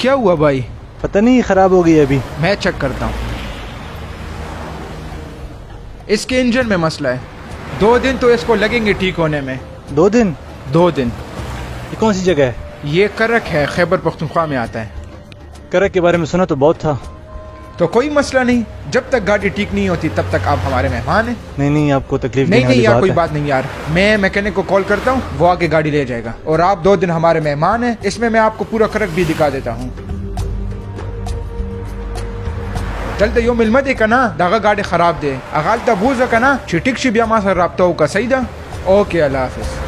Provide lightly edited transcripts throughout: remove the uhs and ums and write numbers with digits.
کیا ہوا بھائی؟ پتہ نہیں خراب ہو گئی ابھی. میں چیک کرتا ہوں. اس کے انجن میں مسئلہ ہے. 2 دن تو اس کو لگیں گے ٹھیک ہونے میں. 2 دن؟ 2 دن. یہ کون سی جگہ ہے؟ یہ کرک ہے، خیبر پختونخوا میں آتا ہے. کرک کے بارے میں سنا تو بہت تھا. تو کوئی مسئلہ نہیں، جب تک گاڑی ٹھیک نہیں ہوتی تب تک آپ ہمارے مہمان ہیں. نہیں آپ کو تکلیف نہیں دینے یار، والی کوئی بات بات نہیں یار. میں میکینک کو کال کرتا ہوں، وہ آ کے گاڑی لے جائے گا. اور آپ 2 دن ہمارے مہمان ہیں. اس میں آپ کو پورا کرک بھی دکھا دیتا ہوں. چلتے یو ملما دے کنا داغا گاڑی خراب دے اغالتا بوزا کنا چٹک شی بیا ما سره رابطه وکړه. صحیح ده؟ اوکے، اللہ حافظ.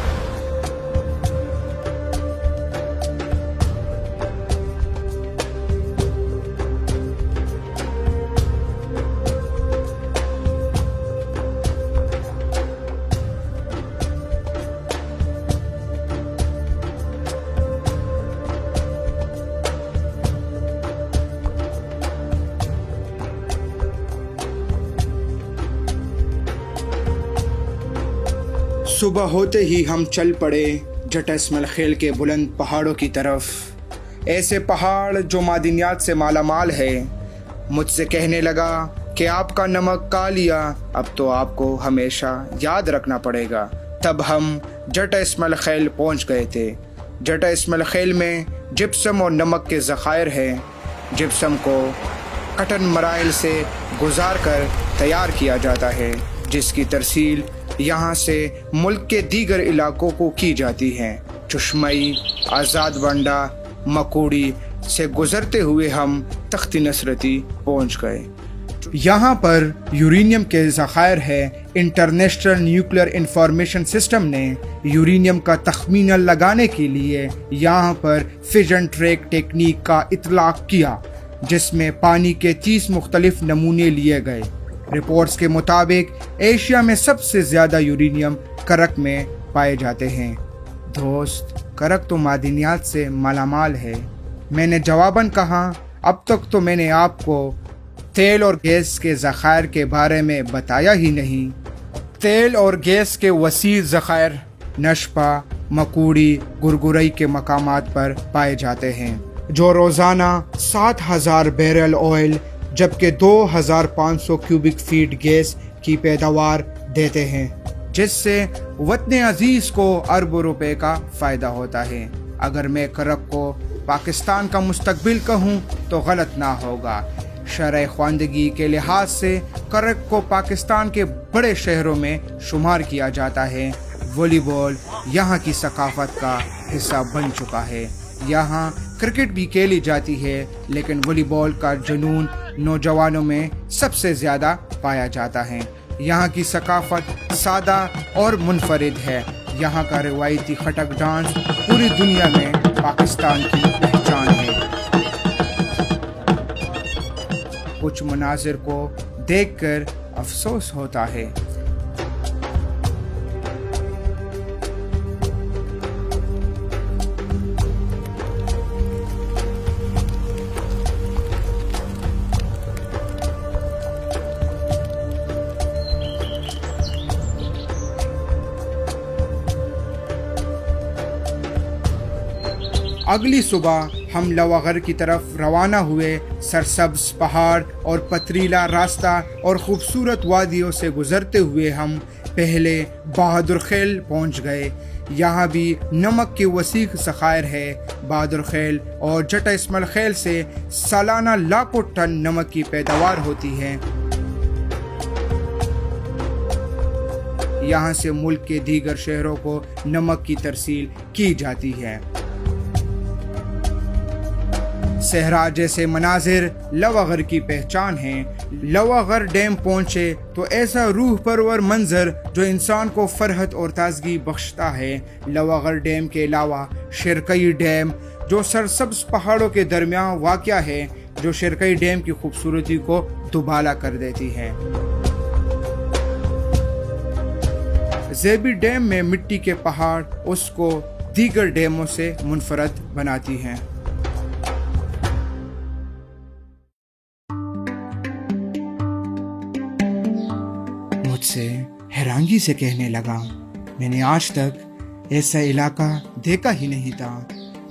صبح ہوتے ہی ہم چل پڑے جٹا اسماعیل خیل کے بلند پہاڑوں کی طرف. ایسے پہاڑ جو معدنیات سے مالا مال ہے. مجھ سے کہنے لگا کہ آپ کا نمک کھا لیا، اب تو آپ کو ہمیشہ یاد رکھنا پڑے گا. تب ہم جٹا اسماعیل خیل پہنچ گئے تھے. جٹا اسماعیل خیل میں جپسم اور نمک کے ذخائر ہیں. جپسم کو کٹن مراحل سے گزار کر تیار کیا جاتا ہے، جس کی ترسیل یہاں سے ملک کے دیگر علاقوں کو کی جاتی ہے. چشمئی، آزاد بنڈا، مکوڑی سے گزرتے ہوئے ہم تختی نصرتی پہنچ گئے. یہاں پر یورینیم کے ذخائر ہے. انٹرنیشنل نیوکلیئر انفارمیشن سسٹم نے یورینیم کا تخمینہ لگانے کے لیے یہاں پر فیژن ٹریک ٹیکنیک کا اطلاق کیا، جس میں پانی کے 30 مختلف نمونے لیے گئے. رپورٹس کے مطابق ایشیا میں سب سے زیادہ یورینیم کرک میں پائے جاتے ہیں. دوست، کرک تو معدنیات سے مالا مال ہے. میں نے جواباً کہا، اب تک تو میں نے آپ کو تیل اور گیس کے ذخائر کے بارے میں بتایا ہی نہیں. تیل اور گیس کے وسیع ذخائر نشپا، مکوڑی، گرگرئی کے مقامات پر پائے جاتے ہیں، جو روزانہ 7,000 بیرل آئل جبکہ 2,500 کیوبک فیٹ گیس کی پیداوار دیتے ہیں، جس سے وطن عزیز کو اربوں روپے کا فائدہ ہوتا ہے. اگر میں کرک کو پاکستان کا مستقبل کہوں تو غلط نہ ہوگا. شرح خواندگی کے لحاظ سے کرک کو پاکستان کے بڑے شہروں میں شمار کیا جاتا ہے. والی بال یہاں کی ثقافت کا حصہ بن چکا ہے. یہاں کرکٹ بھی کھیلی جاتی ہے، لیکن والی بال کا جنون نوجوانوں میں سب سے زیادہ پایا جاتا ہے. یہاں کی ثقافت سادہ اور منفرد ہے. یہاں کا روایتی کھٹک ڈانس پوری دنیا میں پاکستان کی پہچان ہے. کچھ مناظر کو دیکھ کر افسوس ہوتا ہے. اگلی صبح ہم لواغر کی طرف روانہ ہوئے. سرسبز پہاڑ اور پتریلا راستہ اور خوبصورت وادیوں سے گزرتے ہوئے ہم پہلے بہادر خیل پہنچ گئے. یہاں بھی نمک کے وسیع ذخائر ہے. بہادر خیل اور جٹا اسماعیل خیل سے سالانہ لاکھوں ٹن نمک کی پیداوار ہوتی ہے. یہاں سے ملک کے دیگر شہروں کو نمک کی ترسیل کی جاتی ہے. صحرا جیسے مناظر لواغر کی پہچان ہیں. لواغر ڈیم پہنچے تو ایسا روح پرور منظر جو انسان کو فرحت اور تازگی بخشتا ہے. لواغر ڈیم کے علاوہ شرکئی ڈیم جو سرسبز پہاڑوں کے درمیان واقع ہے، جو شرکئی ڈیم کی خوبصورتی کو دوبالا کر دیتی ہے. زیبی ڈیم میں مٹی کے پہاڑ اس کو دیگر ڈیموں سے منفرد بناتی ہیں. مجھ سے حیرانگی سے کہنے لگا، میں نے آج تک ایسا علاقہ دیکھا ہی نہیں تھا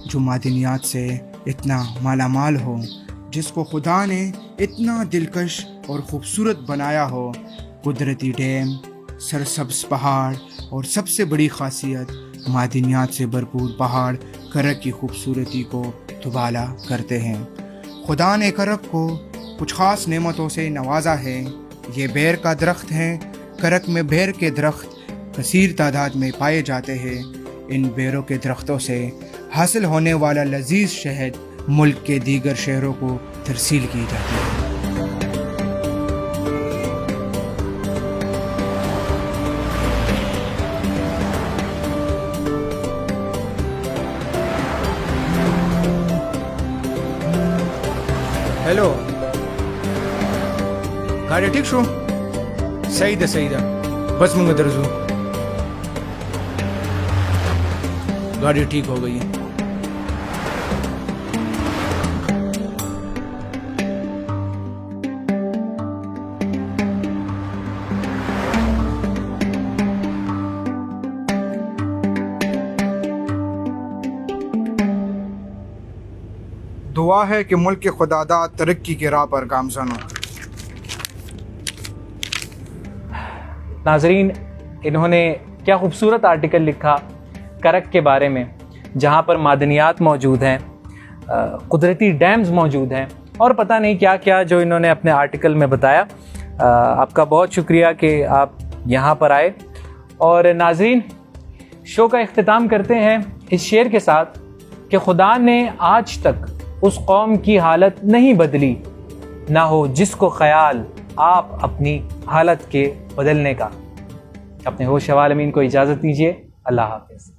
جو معدنیات سے اتنا مالا مال ہو، جس کو خدا نے اتنا دلکش اور خوبصورت بنایا ہو۔ قدرتی ڈیم، سرسبز پہاڑ اور سب سے بڑی خاصیت معدنیات سے بھرپور پہاڑ کرک کی خوبصورتی کو دوبالا کرتے ہیں۔ خدا نے کرک کو کچھ خاص نعمتوں سے نوازا ہے۔ یہ بیر کا درخت ہے۔ کرک میں بیر کے درخت کثیر تعداد میں پائے جاتے ہیں۔ ان بیروں کے درختوں سے حاصل ہونے والا لذیذ شہد ملک کے دیگر شہروں کو ترسیل کی جاتی ہے۔ ہیلو، گاڑی ٹھیک شو؟ صحیح ده بس منگا درزو، گاڑی ٹھیک ہو گئی ہے۔ دعا ہے کہ ملک کے خداداد ترقی کے راہ پر گامزن ہو۔ ناظرین، انہوں نے کیا خوبصورت آرٹیکل لکھا کرک کے بارے میں، جہاں پر معدنیات موجود ہیں، قدرتی ڈیمز موجود ہیں، اور پتہ نہیں کیا کیا جو انہوں نے اپنے آرٹیکل میں بتایا۔ آپ کا بہت شکریہ کہ آپ یہاں پر آئے۔ اور ناظرین، شو کا اختتام کرتے ہیں اس شعر کے ساتھ کہ خدا نے آج تک اس قوم کی حالت نہیں بدلی، نہ ہو جس کو خیال آپ اپنی حالت کے بدلنے کا۔ اپنے ہوش حوال امین کو اجازت دیجیے۔ اللہ حافظ۔